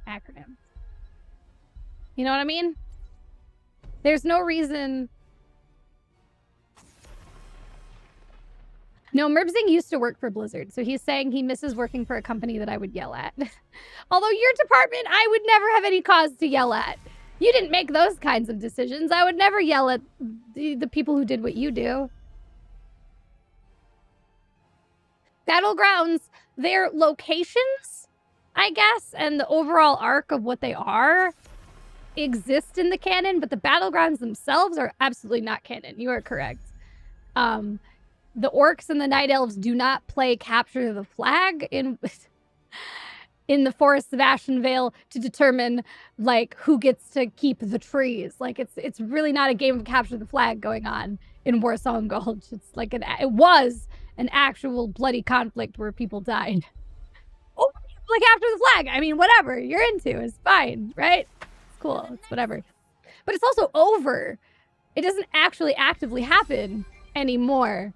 acronyms. You know what I mean? There's no reason. No, Merbzing used to work for Blizzard, so he's saying he misses working for a company that I would yell at. Although your department, I would never have any cause to yell at. You didn't make those kinds of decisions. I would never yell at the people who did what you do. Battlegrounds, their locations, I guess, and the overall arc of what they are exist in the canon, but the battlegrounds themselves are absolutely not canon. You are correct. The orcs and the night elves do not play capture the flag in the forests of Ashenvale to determine like who gets to keep the trees. Like it's really not a game of capture the flag going on in Warsong Gulch. It's like it was an actual bloody conflict where people died. Oh, like capture the flag. I mean, whatever you're into is fine, right? It's cool. It's whatever. But it's also over. It doesn't actually actively happen anymore.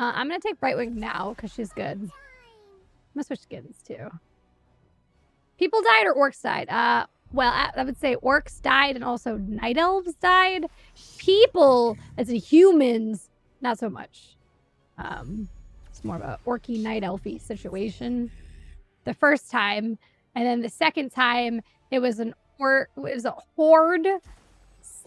I'm going to take Brightwing now because she's good. I'm going to switch skins too. People died or orcs died? Well, I would say orcs died and also night elves died. People, as in humans, not so much. It's more of a orky night elfy situation. The first time, and then the second time, it was a horde /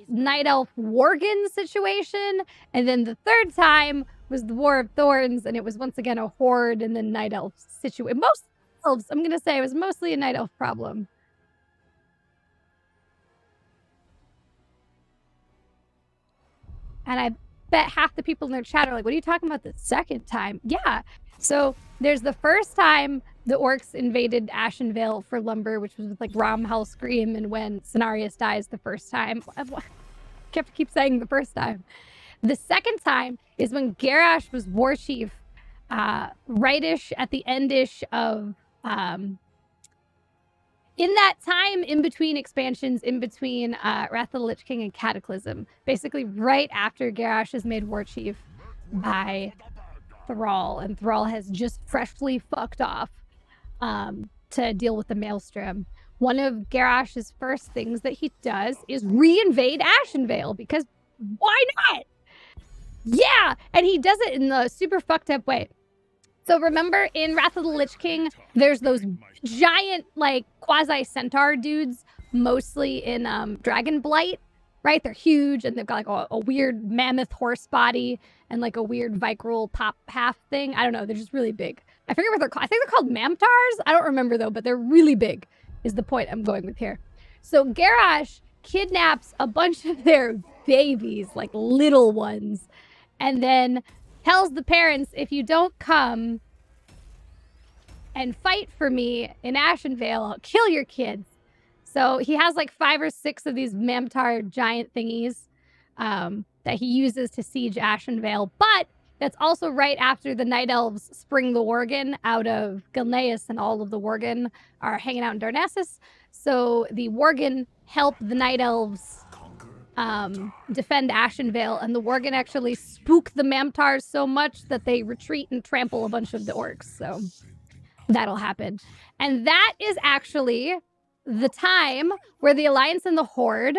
night elf worgen situation, and then the third time was the War of Thorns, and it was once again a horde and then night elf situation. Most elves, I'm gonna say, it was mostly a night elf problem. And I bet half the people in their chat are like, what are you talking about the second time? Yeah. So there's the first time the orcs invaded Ashenvale for lumber, which was with like Rom Hellscream, and when Cenarius dies the first time. I keep saying the first time. The second time is when Garrosh was war chief, rightish at the endish of in that time in between expansions, in between Wrath of the Lich King and Cataclysm, basically right after Garrosh is made war chief by Thrall, and Thrall has just freshly fucked off to deal with the Maelstrom. One of Garrosh's first things that he does is re-invade Ashenvale, because why not? Yeah, and he does it in the super fucked up way. So remember in Wrath of the Lich King, there's those giant like quasi-centaur dudes, mostly in Dragon Blight, right? They're huge and they've got like a weird mammoth horse body and like a weird Vicryl top half thing. I don't know, they're just really big. I forget what they're called. I think they're called Mamtars. I don't remember though, but they're really big is the point I'm going with here. So Garrosh kidnaps a bunch of their babies, like little ones, and then tells the parents, if you don't come and fight for me in Ashenvale, I'll kill your kids. So he has like 5 or 6 of these Mamtar giant thingies that he uses to siege Ashenvale. But that's also right after the Night Elves spring the Worgen out of Gilneas, and all of the Worgen are hanging out in Darnassus. So the Worgen help the Night Elves defend Ashenvale, and the Worgen actually spook the Mamtars so much that they retreat and trample a bunch of the orcs. So that'll happen. And that is actually the time where the Alliance and the Horde,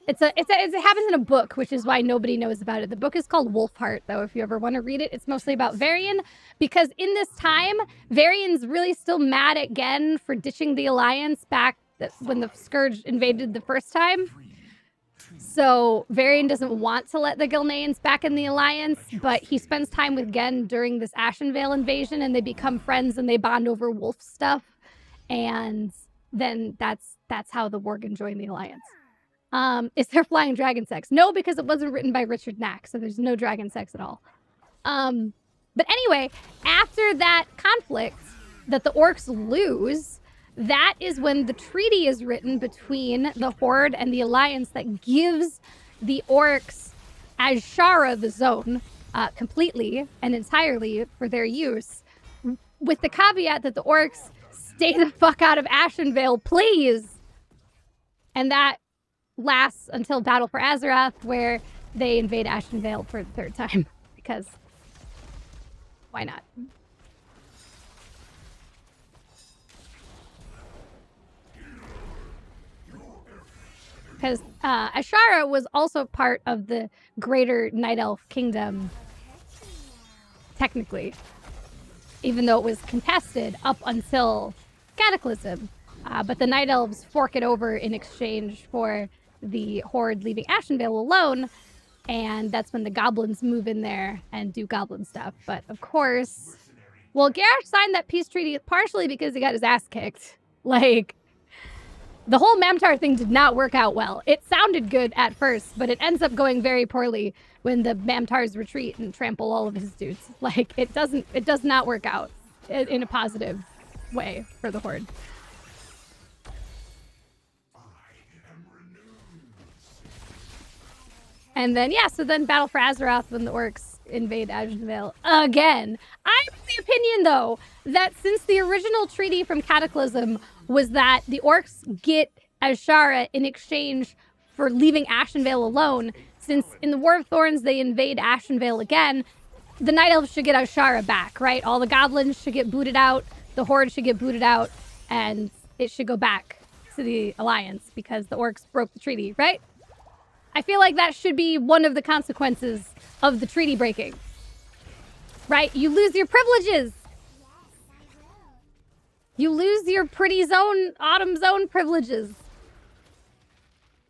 it happens in a book, which is why nobody knows about it. The book is called Wolfheart, though, if you ever want to read it. It's mostly about Varian, because in this time, Varian's really still mad at Gen for ditching the Alliance back when the Scourge invaded the first time. So Varian doesn't want to let the Gilneans back in the Alliance, but he spends time with Gen during this Ashenvale invasion, and they become friends and they bond over wolf stuff. And then that's how the Worgen join the Alliance. Is there flying dragon sex? No, because it wasn't written by Richard Knack, so there's no dragon sex at all. But anyway, after that conflict that the orcs lose, that is when the treaty is written between the Horde and the Alliance that gives the orcs Azshara the zone completely and entirely for their use, with the caveat that the orcs stay the fuck out of Ashenvale, please. And that lasts until Battle for Azeroth, where they invade Ashenvale for the third time, because Why not? Because Ashara was also part of the greater Night Elf kingdom, technically, even though it was contested up until Cataclysm. But the Night Elves fork it over in exchange for the Horde leaving Ashenvale alone, and that's when the goblins move in there and do goblin stuff. But of course, well, Garrosh signed that peace treaty partially because he got his ass kicked. Like, the whole Mamtar thing did not work out well. It sounded good at first, but it ends up going very poorly when the Mamtars retreat and trample all of his dudes. Like, it does not work out in a positive way for the Horde. And then, yeah, so then Battle for Azeroth when the orcs invade Ashenvale again. I'm of the opinion, though, that since the original treaty from Cataclysm was that the orcs get Ashara in exchange for leaving Ashenvale alone, since in the War of Thorns they invade Ashenvale again, the Night Elves should get Ashara back, right? All the goblins should get booted out, the Horde should get booted out, and it should go back to the Alliance because the orcs broke the treaty, right? I feel like that should be one of the consequences of the treaty breaking. Right? You lose your privileges. You lose your pretty zone, autumn zone privileges.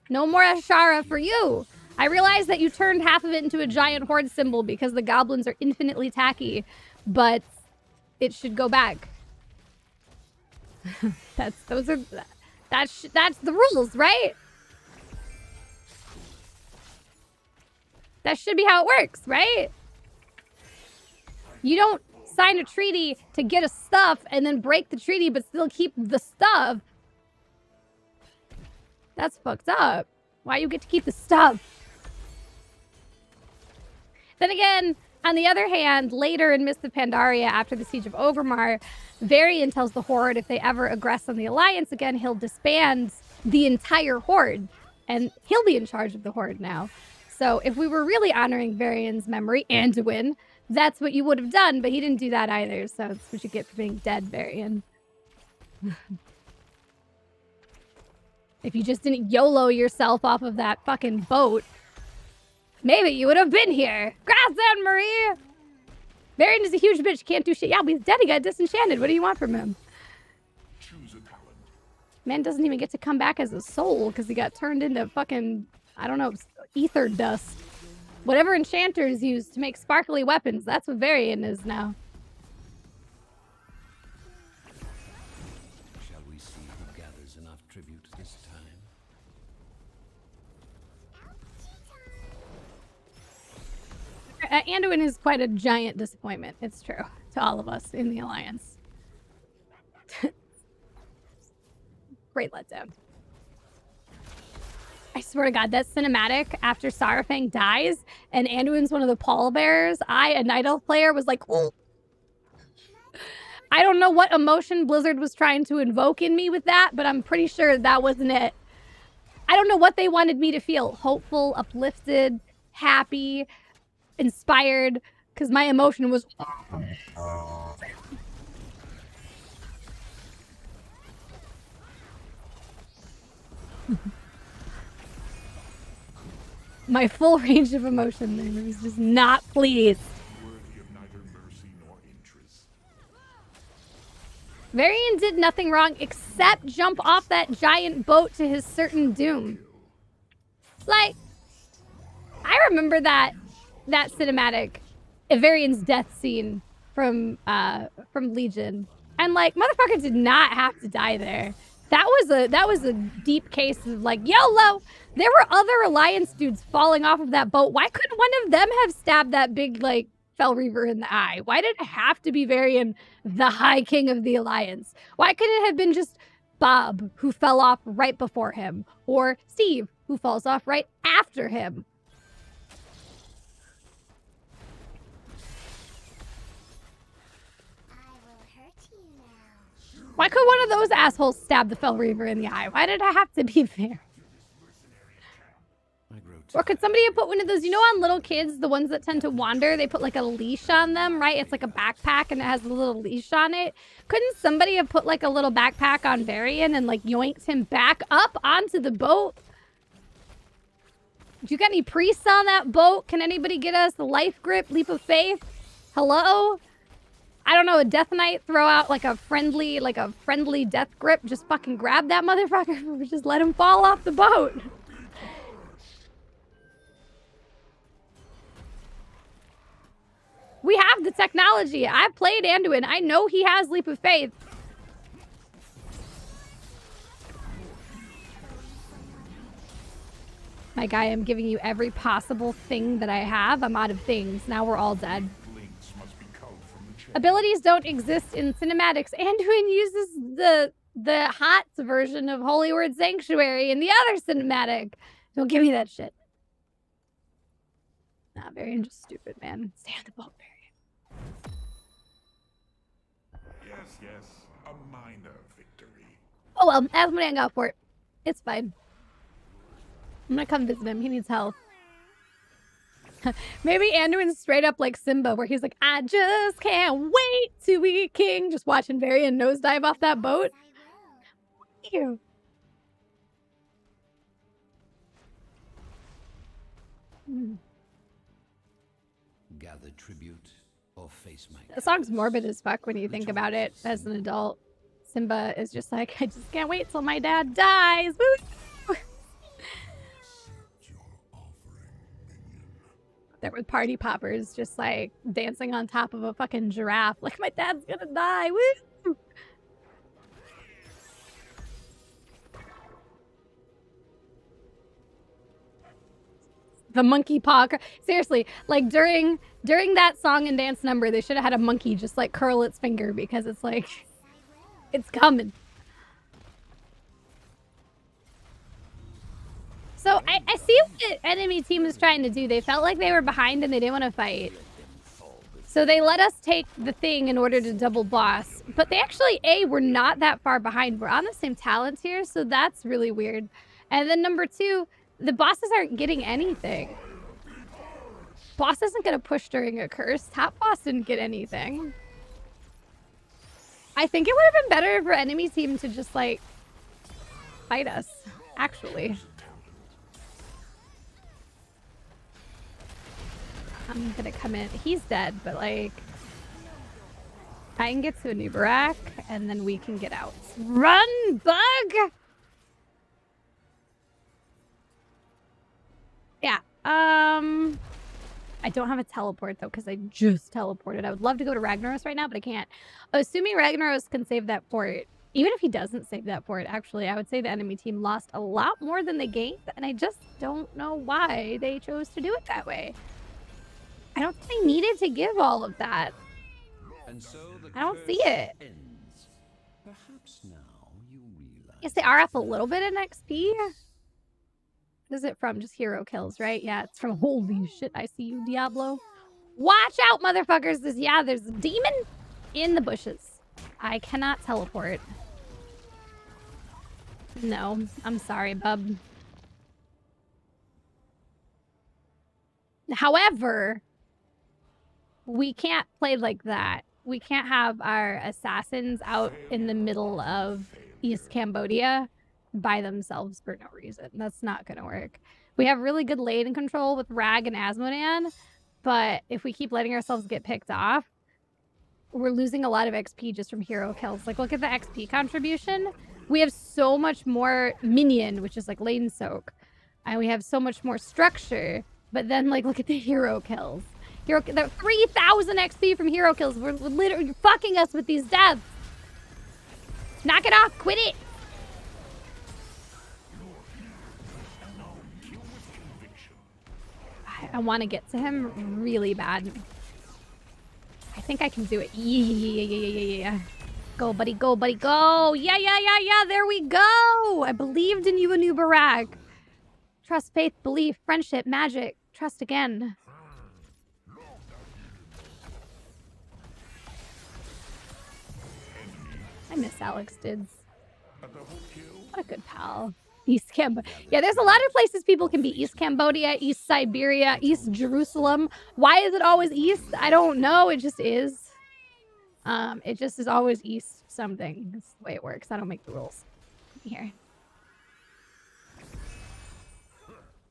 No more Ashara for you. I realize that you turned half of it into a giant horde symbol because the goblins are infinitely tacky, but it should go back. That's the rules, right? That should be how it works, right? You don't sign a treaty to get a stuff and then break the treaty but still keep the stuff. That's fucked up. Why you get to keep the stuff? Then again, on the other hand, later in Mist of Pandaria, after the Siege of Orgrimmar, Varian tells the Horde if they ever aggress on the Alliance again, he'll disband the entire Horde. And he'll be in charge of the Horde now. So if we were really honoring Varian's memory, Anduin, that's what you would have done, but he didn't do that either, so that's what you get for being dead, Varian. If you just didn't YOLO yourself off of that fucking boat, maybe you would have been here. Grass Anne Marie! Varian is a huge bitch, can't do shit. Yeah, but he's dead, he got disenchanted. What do you want from him? Man doesn't even get to come back as a soul because he got turned into fucking, I don't know, ether dust. Whatever enchanters use to make sparkly weapons, that's what Varian is now. Shall we see who gathers enough tribute this time? Anduin is quite a giant disappointment, it's true, to all of us in the Alliance. Great letdown. I swear to God, that cinematic after Sarafang dies and Anduin's one of the pallbearers, a Night Elf player, was like, oh. I don't know what emotion Blizzard was trying to invoke in me with that, but I'm pretty sure that wasn't it. I don't know what they wanted me to feel. Hopeful, uplifted, happy, inspired, because my emotion was... My full range of emotion there was just not pleased. Varian did nothing wrong except jump off that giant boat to his certain doom. Like, I remember that cinematic, Varian's death scene from Legion, and like, motherfucker did not have to die there. That was a deep case of like, YOLO! There were other Alliance dudes falling off of that boat. Why couldn't one of them have stabbed that big, like, Fel Reaver in the eye? Why did it have to be Varian, the High King of the Alliance? Why couldn't it have been just Bob, who fell off right before him? Or Steve, who falls off right after him? Why could one of those assholes stab the Fel Reaver in the eye? Why did I have to be there? I grow Or could somebody have put one of those, you know, on little kids, the ones that tend to wander, they put like a leash on them, right? It's like a backpack and it has a little leash on it. Couldn't somebody have put like a little backpack on Varian and like yoinked him back up onto the boat? Do you got any priests on that boat? Can anybody get us the life grip, leap of faith? Hello? I don't know, a death knight, throw out like a friendly death grip, just fucking grab that motherfucker, just let him fall off the boat. We have the technology. I've played Anduin. I know he has leap of faith. My guy, I'm giving you every possible thing that I have. I'm out of things. Now we're all dead. Abilities don't exist in cinematics. Anduin uses the hot version of Holy Word Sanctuary in the other cinematic. Don't give me that shit. Nah, Varian just stupid, man. Stay on the boat, Varian. Yes, a minor victory. Oh well, Azmodan got for it. It's fine. I'm gonna come visit him. He needs help. Maybe Anduin's straight up like Simba, where he's like, I just can't wait to be king. Just watching Varian nosedive off that boat. Ew. Gather tribute or face my. The song's morbid as fuck when you think about it as an adult. Simba is just like, I just can't wait till my dad dies. Woo! There were party poppers just like dancing on top of a fucking giraffe. Like, my dad's gonna die. Woo! The monkey paw. Seriously, like during that song and dance number, they should have had a monkey just like curl its finger because it's like, it's coming. So I see what the enemy team is trying to do. They felt like they were behind and they didn't want to fight. So they let us take the thing in order to double boss. But they actually, were not that far behind. We're on the same talent tier, so that's really weird. And then number two, the bosses aren't getting anything. Boss isn't going to push during a curse. Top boss didn't get anything. I think it would have been better for enemy team to just, like, fight us, actually. I'm gonna come in. He's dead, but like, I can get to a new barack, and then we can get out. Run, bug! Yeah. I don't have a teleport though, because I just teleported. I would love to go to Ragnaros right now, but I can't. Assuming Ragnaros can save that fort, even if he doesn't save that fort, actually, I would say the enemy team lost a lot more than they gained, and I just don't know why they chose to do it that way. I don't think they needed to give all of that. And so I don't see it. ends. Perhaps now you realize. Yes, they are up a little bit in XP. What is it from? Just hero kills, right? Yeah, it's from holy shit, I see you, Diablo. Watch out, motherfuckers. There's a demon in the bushes. I cannot teleport. No, I'm sorry, bub. However, we can't play like that. We can't have our assassins out in the middle of East Cambodia by themselves for no reason. That's not gonna work. We have really good lane control with Rag and Azmodan, but if we keep letting ourselves get picked off, we're losing a lot of XP just from hero kills. Like, look at the XP contribution. We have so much more minion, which is like lane soak, and we have so much more structure, but then like look at the hero kills. Hero, 3,000 XP from hero kills. We're literally fucking us with these deaths. Knock it off. Quit it. I want to get to him really bad. I think I can do it. Yeah. Go, buddy. Go, buddy. Go. Yeah. There we go. I believed in you, Anubarak. Trust, faith, belief, friendship, magic. Trust again. I miss Alex Dids. What a good pal. East Cambodia. Yeah, there's a lot of places people can be. East Cambodia, East Siberia, East Jerusalem. Why is it always East? I don't know. It just is. It just is always East something. That's the way it works. I don't make the rules. Here.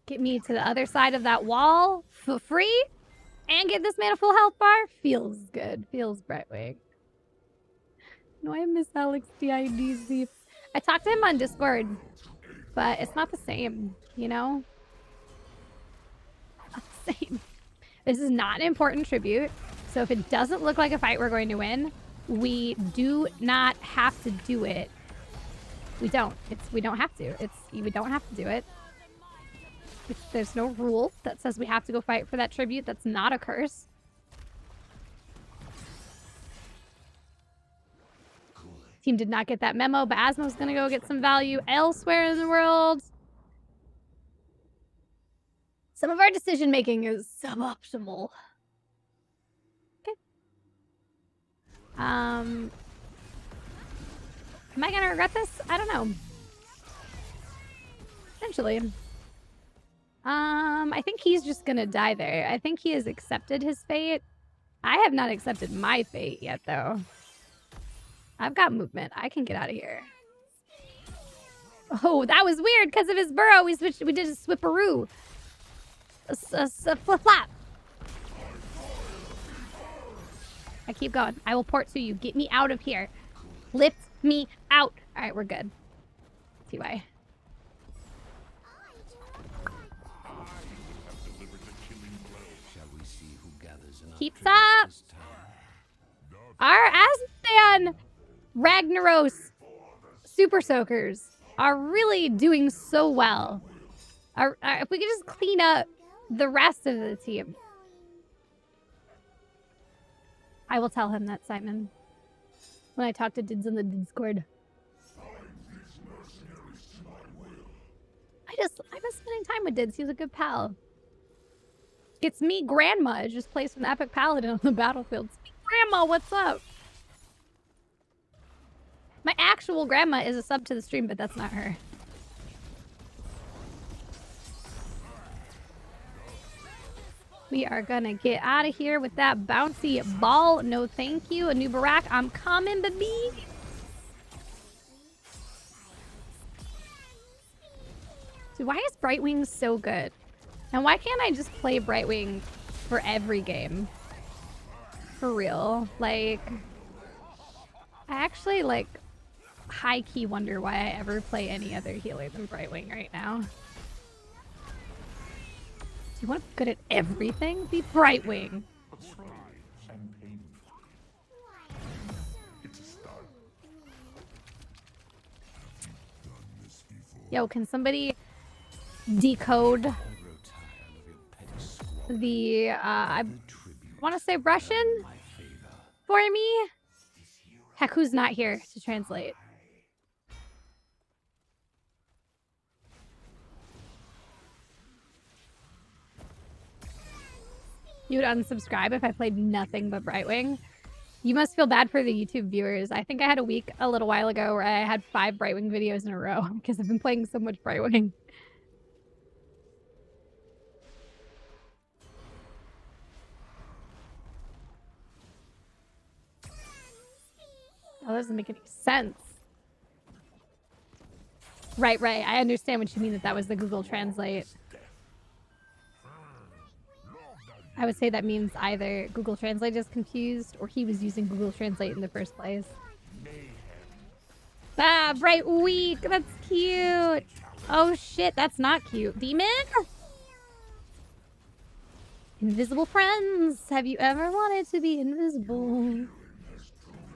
Get me to the other side of that wall for free and get this man a full health bar. Feels good. Feels Brightwing. No, I miss Alex DIDZ. I talked to him on Discord, but it's not the same, you know? Not the same. This is not an important tribute, so if it doesn't look like a fight we're going to win, we do not have to do it. We don't. We don't have to. We don't have to do it. There's no rule that says we have to go fight for that tribute. That's not a curse. Team did not get that memo, but Azmo's gonna go get some value elsewhere in the world. Some of our decision making is suboptimal. Okay. Am I gonna regret this? I don't know. Potentially. I think he's just gonna die there. I think he has accepted his fate. I have not accepted my fate yet, though. I've got movement. I can get out of here. Oh, that was weird because of his burrow. We did a swipperoo. A flip-flap. I keep going. I will port to you. Get me out of here. Lift me out. All right, we're good. TY. Keeps up. Our Azmodan Ragnaros Super Soakers are really doing so well. If we could just clean up the rest of the team. I will tell him that, Simon. When I talk to Dids on the Discord. I miss spending time with Dids. He's a good pal. It's me, Grandma. It just plays some epic paladin on the battlefield. It's me, Grandma, what's up? My actual grandma is a sub to the stream, but that's not her. We are gonna get out of here with that bouncy ball. No thank you. A new Barak. I'm coming, baby. Dude, why is Brightwing so good? And why can't I just play Brightwing for every game? For real. Like, I actually, like, high-key wonder why I ever play any other healer than Brightwing right now. Do you want to be good at everything? Be Brightwing. Yo, can somebody decode the, I want to say Russian for me? Heck, who's not here to translate? You would unsubscribe if I played nothing but Brightwing? You must feel bad for the YouTube viewers. I think I had a week a little while ago where I had 5 Brightwing videos in a row because I've been playing so much Brightwing. Oh, that doesn't make any sense. Right. I understand what you mean that was the Google Translate. I would say that means either Google Translate is confused or he was using Google Translate in the first place. Ah, Bright Week. That's cute. Oh, shit. That's not cute. Demon? Invisible friends. Have you ever wanted to be invisible?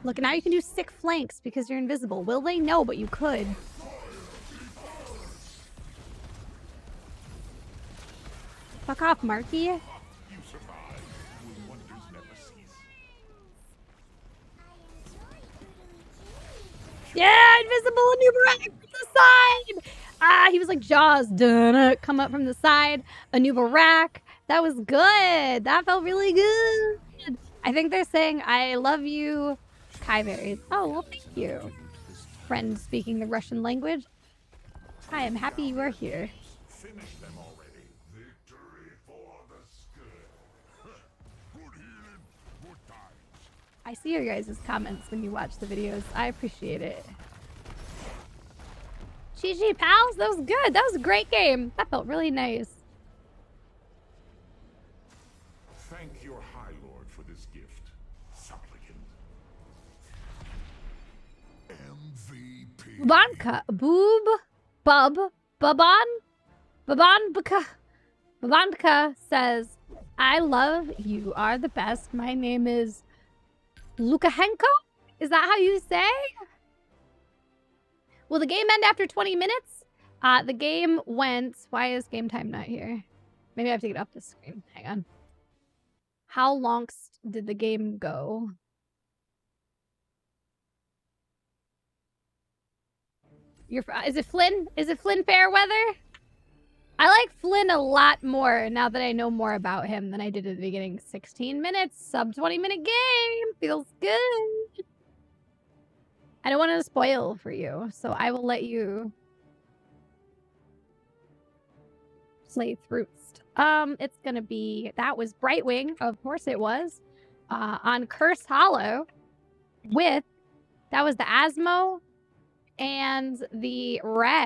Look, now you can do sick flanks because you're invisible. Will they? No, but you could. Fuck off, Marky. Yeah, invisible Anubarak from the side. Ah, he was like Jaws. Dun, come up from the side. Anubarak. That was good. That felt really good. I think they're saying, I love you, Kiyeberries. Oh, well, thank you. Friend speaking the Russian language. I am happy you are here. Finish them already. Victory for the skin. Good healing, good times. I see your guys' comments when you watch the videos. I appreciate it. GG, pals. That was good. That was a great game. That felt really nice. Thank your High Lord for this gift, supplicant. MVP. Babanka. Boob. Bub. Baban. Babanka says, I love you are the best. My name is Lukahenko? Is that how you say? Will the game end after 20 minutes? The game went... Why is game time not here? Maybe I have to get off the screen. Hang on. How long did the game go? Is it Flynn? Is it Flynn Fairweather? I like Flynn a lot more now that I know more about him than I did at the beginning. 16 minutes, sub 20-minute game. Feels good. I don't want to spoil for you, so I will let you play through. It's gonna be, that was Brightwing, of course it was, on Curse Hollow with, that was the Azmo and the Red.